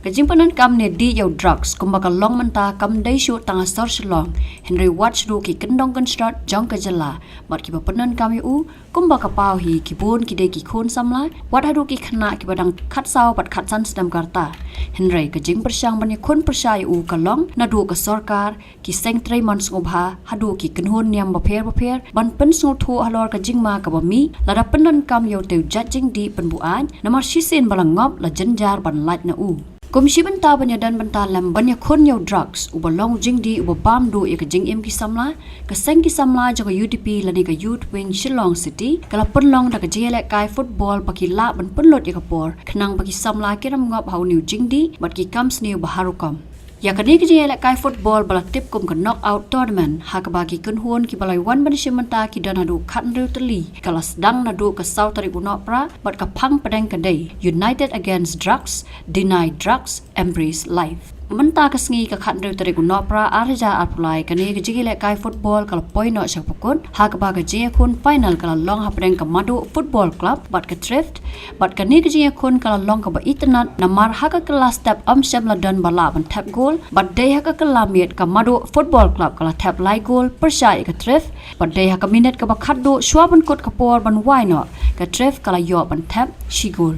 Kajing panan kam ne di yau drugs kumbaka long manta kam dai show tanga sor Shillong Henry watch ru ki kendong kan start jong ka jala mat ki panan kam yu kumbaka pau hi ki bon ki de ki khon samla wat hadu ki khana ki badang khat saw pat khat san stam karta Henry kajing persang bani khon persai u ka long na du ka sarkar ki seng trai man ngobha hadu ki kenhon niam ba pher ban pen so thu halor kajing ma ka ba mi la da panan kam yau teu judging di penbuan namar Shisien balang ngop la jenjar ban lait na u Komisi benta banyadan benta lam banyak kon yau drugs uba long jing di uba bam do ya jing em ki samla ka seng ki samla jaga UDP lani ka youth wing Shillong city kala Pynlong da ka Jingïalehkai football paki la ban penlot ya por khnang paki samla kiram ngop hau new jing di bat ki comes new baharukam Ya kani ki Jingïalehkai football bala tip kum ka knockout tournament hakabagi kunhun ki balai wan bani shimanta ki dan hadu khat riu tali kala sedang nadu ka south tari unopra bat ka phang padang kadai united against drugs deny drugs embrace life Menta kasngi ka khat riu tari unopra arja apulai kani ki Jingïalehkai football kala poino sak pukun hakabaga Jingïalehkai final kala long hapadang ka Maduh football club bat ka thrift bat kani ki Jingïalehkai kala long ka ba itnat namar haka kala step sham la dan bala ban tap goal but day haka kala miet ka Maduh football club kala tap lai goal persai ka thrift but day haka minute ka ba khat do shwaban kot ka por ban why no ka thrift kala yo ban tap shi goal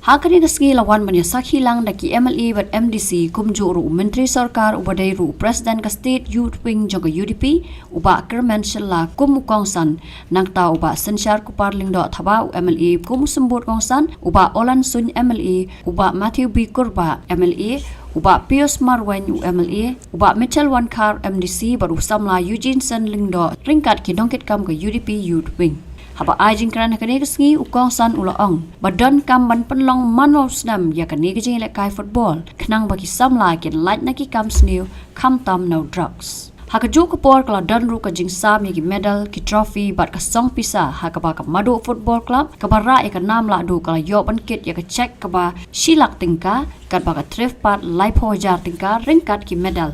Hakani kasngi lawan banya sakhi lang daki MLA bat MDC kumju ru menteri sarkar ubadai ru president ka state youth wing jaga UDP uba Kyrmen shilla kum kongsan nangta uba sensyar kupar lingdo thaba MLA kum sembut kongsan uba olan sun MLA uba Maduh kurba MLA uba Pius Marwen MLA uba Mitchell Wankar MDC baru samla Eugene Sen lingdo ringkat ki dongkit kam ke UDP youth wing Haba ajing kerana kani kesngi ukong san ulaong badan kam ban Pynlong manol snam ya kani ke Jingïalehkai football kenang bagi samla kin light naki kam sniu kam tam no drugs Haka jo kapor kala dan ru ka jing sam ki medal ki trophy bat ka song pisa haka ba ka Maduh football club ka bara e ka nam la du kala yo ban kit ya ka check ka ba shilak tingka kat ba ka thrift pat life ho jar tingka ringkat ki medal